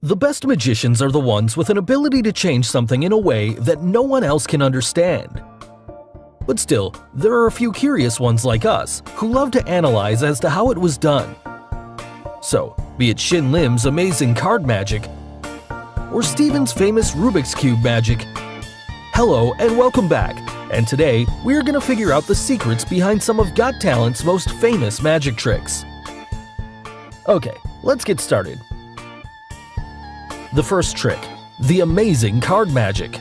The best magicians are the ones with an ability to change something in a way that no one else can understand. But still, there are a few curious ones like us who love to analyze as to how it was done. So, be it Shin Lim's amazing card magic, or Steven's famous Rubik's Cube magic. Hello and welcome back, and today we're gonna figure out the secrets behind some of Got Talent's most famous magic tricks. Okay, let's get started. The first trick, the amazing card magic.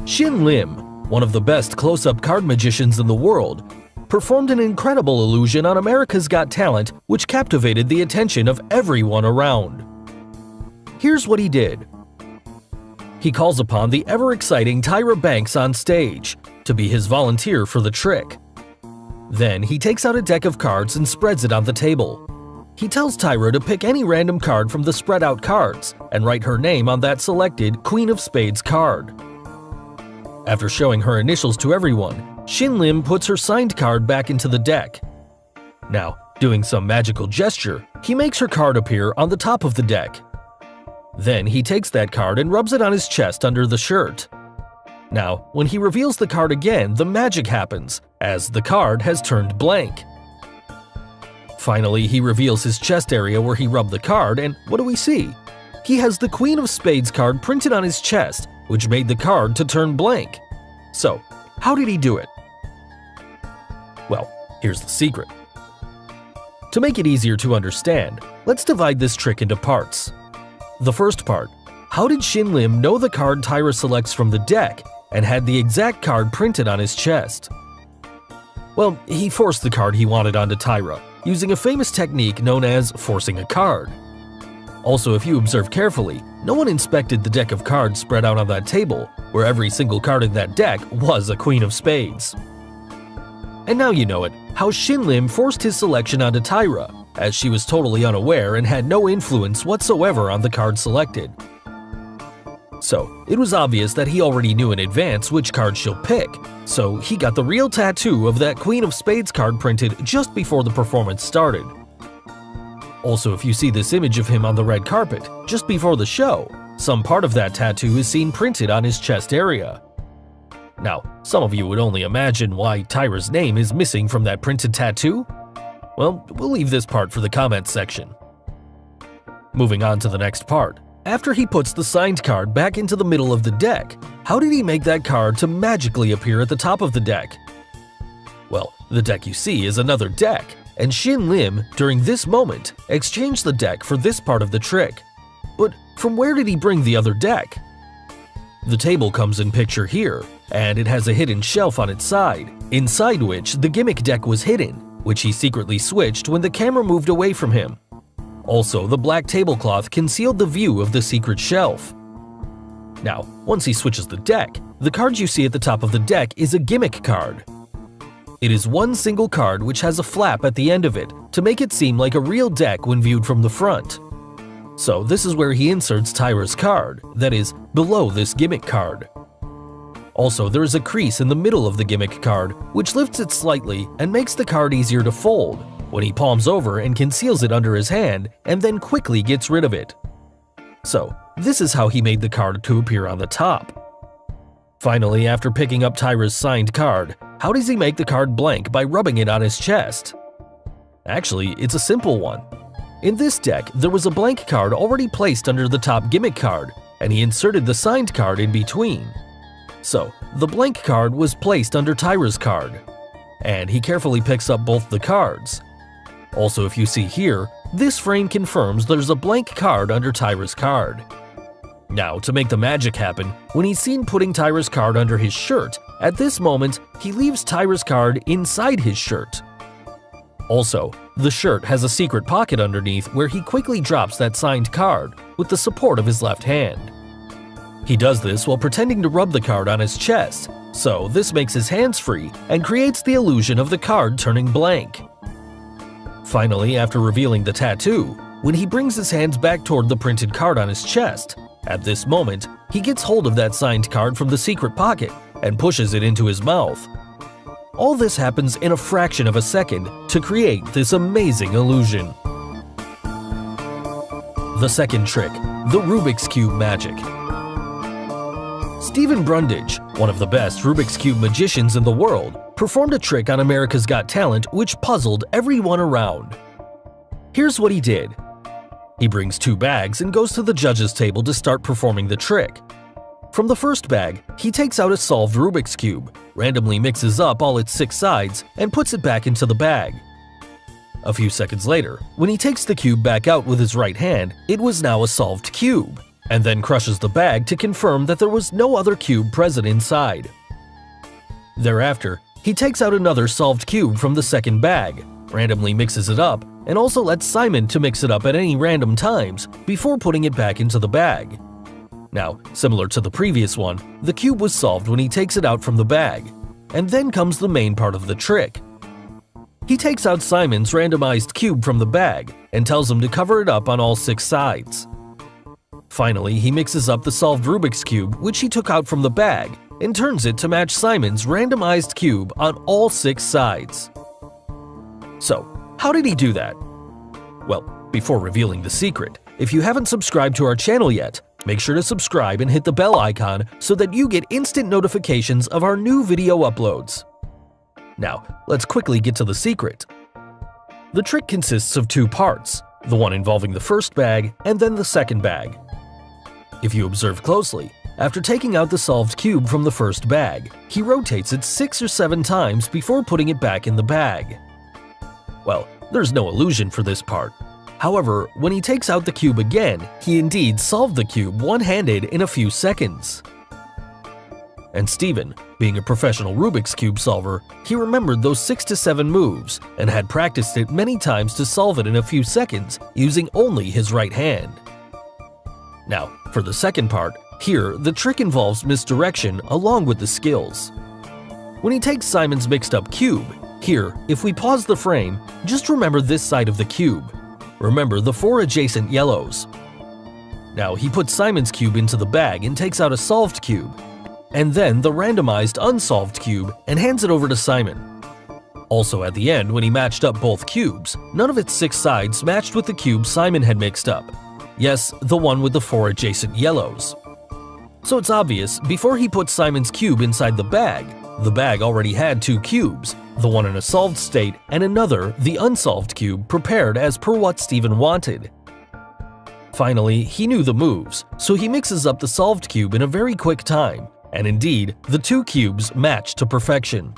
Shin Lim, one of the best close-up card magicians in the world, performed an incredible illusion on America's Got Talent which captivated the attention of everyone around. Here's what he did. He calls upon the ever-exciting Tyra Banks on stage to be his volunteer for the trick. Then he takes out a deck of cards and spreads it on the table. He tells Tyra to pick any random card from the spread-out cards and write her name on that selected Queen of Spades card. After showing her initials to everyone, Shin Lim puts her signed card back into the deck. Now, doing some magical gesture, he makes her card appear on the top of the deck. Then he takes that card and rubs it on his chest under the shirt. Now, when he reveals the card again, the magic happens, as the card has turned blank. Finally, he reveals his chest area where he rubbed the card, and what do we see? He has the Queen of Spades card printed on his chest, which made the card to turn blank. So, how did he do it? Well, here's the secret. To make it easier to understand, let's divide this trick into parts. The first part, how did Shin Lim know the card Tyra selects from the deck and had the exact card printed on his chest? Well, he forced the card he wanted onto Tyra, using a famous technique known as forcing a card. Also, if you observe carefully, no one inspected the deck of cards spread out on that table, where every single card in that deck was a Queen of Spades. And now you know it, how Shin Lim forced his selection onto Tyra, as she was totally unaware and had no influence whatsoever on the card selected. So, it was obvious that he already knew in advance which card she'll pick, so he got the real tattoo of that Queen of Spades card printed just before the performance started. Also, if you see this image of him on the red carpet, just before the show, some part of that tattoo is seen printed on his chest area. Now, some of you would only imagine why Tyra's name is missing from that printed tattoo? Well, we'll leave this part for the comments section. Moving on to the next part. After he puts the signed card back into the middle of the deck, how did he make that card to magically appear at the top of the deck? Well, the deck you see is another deck, and Shin Lim, during this moment, exchanged the deck for this part of the trick. But from where did he bring the other deck? The table comes in picture here, and it has a hidden shelf on its side, inside which the gimmick deck was hidden, which he secretly switched when the camera moved away from him. Also, the black tablecloth concealed the view of the secret shelf. Now, once he switches the deck, the card you see at the top of the deck is a gimmick card. It is one single card which has a flap at the end of it to make it seem like a real deck when viewed from the front. So this is where he inserts Tyra's card, that is, below this gimmick card. Also, there is a crease in the middle of the gimmick card, which lifts it slightly and makes the card easier to fold when he palms over and conceals it under his hand and then quickly gets rid of it. So, this is how he made the card to appear on the top. Finally, after picking up Tyra's signed card, how does he make the card blank by rubbing it on his chest? Actually, it's a simple one. In this deck, there was a blank card already placed under the top gimmick card, and he inserted the signed card in between. So, the blank card was placed under Tyra's card, and he carefully picks up both the cards. Also, if you see here, this frame confirms there's a blank card under Tyra's card. Now, to make the magic happen, when he's seen putting Tyra's card under his shirt, at this moment, he leaves Tyra's card inside his shirt. Also, the shirt has a secret pocket underneath where he quickly drops that signed card with the support of his left hand. He does this while pretending to rub the card on his chest, so this makes his hands free and creates the illusion of the card turning blank. Finally, after revealing the tattoo, when he brings his hands back toward the printed card on his chest, at this moment, he gets hold of that signed card from the secret pocket and pushes it into his mouth. All this happens in a fraction of a second to create this amazing illusion. The second trick, the Rubik's Cube magic. Stephen Brundage, one of the best Rubik's Cube magicians in the world, performed a trick on America's Got Talent which puzzled everyone around. Here's what he did. He brings 2 bags and goes to the judges' table to start performing the trick. From the first bag, he takes out a solved Rubik's Cube, randomly mixes up all its 6 sides, and puts it back into the bag. A few seconds later, when he takes the cube back out with his right hand, it was now a solved cube, and then crushes the bag to confirm that there was no other cube present inside. Thereafter, he takes out another solved cube from the second bag, randomly mixes it up, and also lets Simon to mix it up at any random times before putting it back into the bag. Now, similar to the previous one, the cube was solved when he takes it out from the bag, and then comes the main part of the trick. He takes out Simon's randomized cube from the bag and tells him to cover it up on all 6 sides. Finally, he mixes up the solved Rubik's Cube, which he took out from the bag, and turns it to match Simon's randomized cube on all 6 sides. So, how did he do that? Well, before revealing the secret, if you haven't subscribed to our channel yet, make sure to subscribe and hit the bell icon so that you get instant notifications of our new video uploads. Now, let's quickly get to the secret. The trick consists of 2 parts, the one involving the first bag and then the second bag. If you observe closely, after taking out the solved cube from the first bag, he rotates it 6 or 7 times before putting it back in the bag. Well, there's no illusion for this part. However, when he takes out the cube again, he indeed solved the cube one-handed in a few seconds. And Stephen, being a professional Rubik's Cube solver, he remembered those 6 to 7 moves and had practiced it many times to solve it in a few seconds using only his right hand. Now, for the second part, here the trick involves misdirection along with the skills. When he takes Simon's mixed up cube, here, if we pause the frame, just remember this side of the cube. Remember the 4 adjacent yellows. Now he puts Simon's cube into the bag and takes out a solved cube, and then the randomized unsolved cube and hands it over to Simon. Also at the end, when he matched up both cubes, none of its 6 sides matched with the cube Simon had mixed up. Yes, the one with the 4 adjacent yellows. So it's obvious, before he put Simon's cube inside the bag already had 2 cubes, the one in a solved state and another, the unsolved cube, prepared as per what Stephen wanted. Finally, he knew the moves, so he mixes up the solved cube in a very quick time, and indeed, the 2 cubes match to perfection.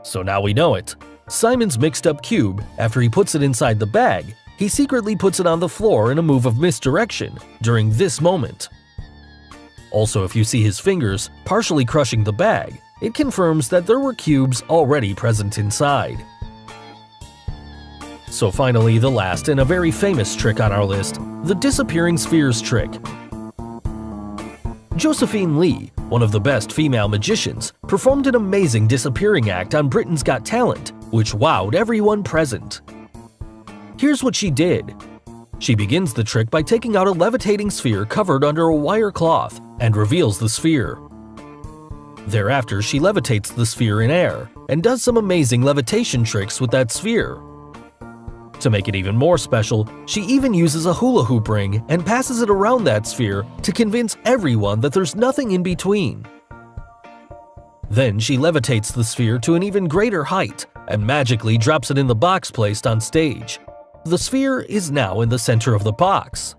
So now we know it. Simon's mixed up cube, after he puts it inside the bag, he secretly puts it on the floor in a move of misdirection during this moment. Also, if you see his fingers partially crushing the bag, it confirms that there were cubes already present inside. So finally, the last and a very famous trick on our list, the disappearing spheres trick. Josephine Lee, one of the best female magicians, performed an amazing disappearing act on Britain's Got Talent, which wowed everyone present. Here's what she did. She begins the trick by taking out a levitating sphere covered under a wire cloth and reveals the sphere. Thereafter, she levitates the sphere in air and does some amazing levitation tricks with that sphere. To make it even more special, she even uses a hula hoop ring and passes it around that sphere to convince everyone that there's nothing in between. Then she levitates the sphere to an even greater height and magically drops it in the box placed on stage. The sphere is now in the center of the box.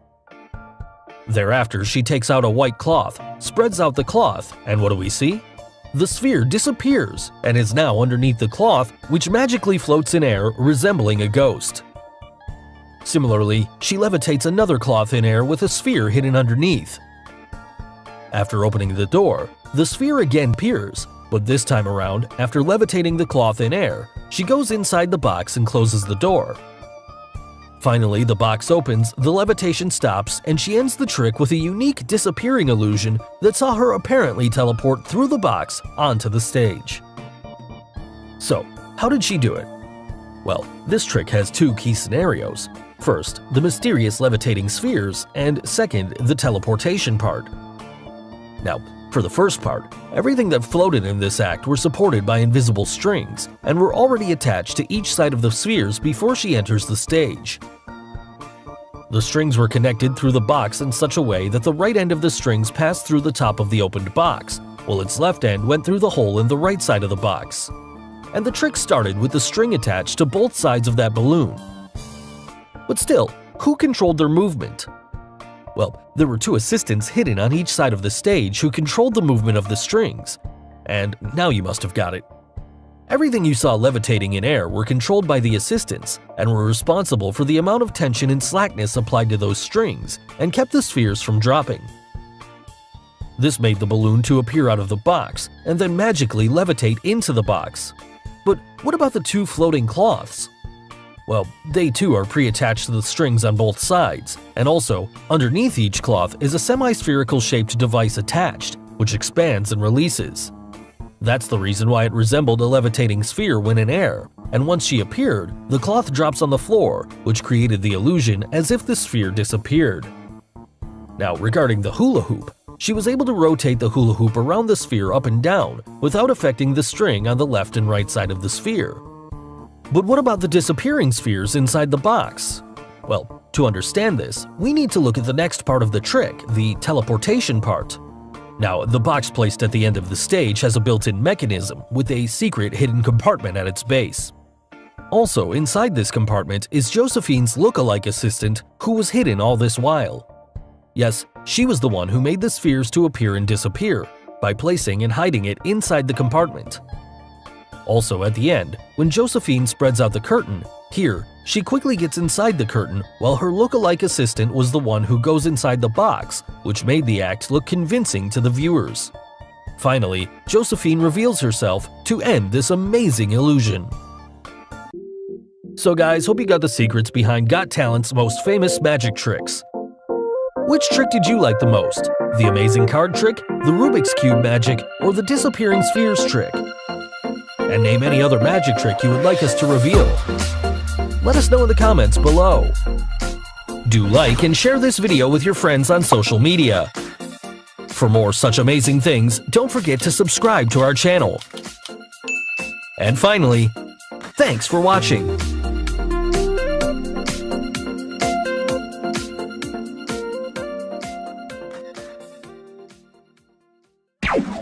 Thereafter, she takes out a white cloth, spreads out the cloth, and what do we see? The sphere disappears and is now underneath the cloth, which magically floats in air, resembling a ghost. Similarly, she levitates another cloth in air with a sphere hidden underneath. After opening the door, the sphere again appears, but this time around, after levitating the cloth in air, she goes inside the box and closes the door. Finally, the box opens, the levitation stops, and she ends the trick with a unique disappearing illusion that saw her apparently teleport through the box onto the stage. So, how did she do it? Well, this trick has 2 key scenarios. First, the mysterious levitating spheres, and second, the teleportation part. Now, for the first part, everything that floated in this act were supported by invisible strings and were already attached to each side of the spheres before she enters the stage. The strings were connected through the box in such a way that the right end of the strings passed through the top of the opened box, while its left end went through the hole in the right side of the box. And the trick started with the string attached to both sides of that balloon. But still, who controlled their movement? Well, there were two assistants hidden on each side of the stage who controlled the movement of the strings. And now you must have got it. Everything you saw levitating in air were controlled by the assistants and were responsible for the amount of tension and slackness applied to those strings and kept the spheres from dropping. This made the balloon to appear out of the box and then magically levitate into the box. But what about the two floating cloths? Well, they too are pre-attached to the strings on both sides, and also, underneath each cloth is a semi-spherical shaped device attached, which expands and releases. That's the reason why it resembled a levitating sphere when in air, and once she appeared, the cloth drops on the floor, which created the illusion as if the sphere disappeared. Now, regarding the hula hoop, she was able to rotate the hula hoop around the sphere up and down without affecting the string on the left and right side of the sphere. But what about the disappearing spheres inside the box? Well, to understand this, we need to look at the next part of the trick, the teleportation part. Now, the box placed at the end of the stage has a built-in mechanism with a secret hidden compartment at its base. Also, inside this compartment is Josephine's look-alike assistant who was hidden all this while. Yes, she was the one who made the spheres to appear and disappear by placing and hiding it inside the compartment. Also, at the end, when Josephine spreads out the curtain, here, she quickly gets inside the curtain while her look-alike assistant was the one who goes inside the box, which made the act look convincing to the viewers. Finally, Josephine reveals herself to end this amazing illusion. So guys, hope you got the secrets behind Got Talent's most famous magic tricks. Which trick did you like the most? The amazing card trick, the Rubik's Cube magic, or the disappearing spheres trick? And name any other magic trick you would like us to reveal. Let us know in the comments below. Do like and share this video with your friends on social media. For more such amazing things, don't forget to subscribe to our channel. And finally, thanks for watching.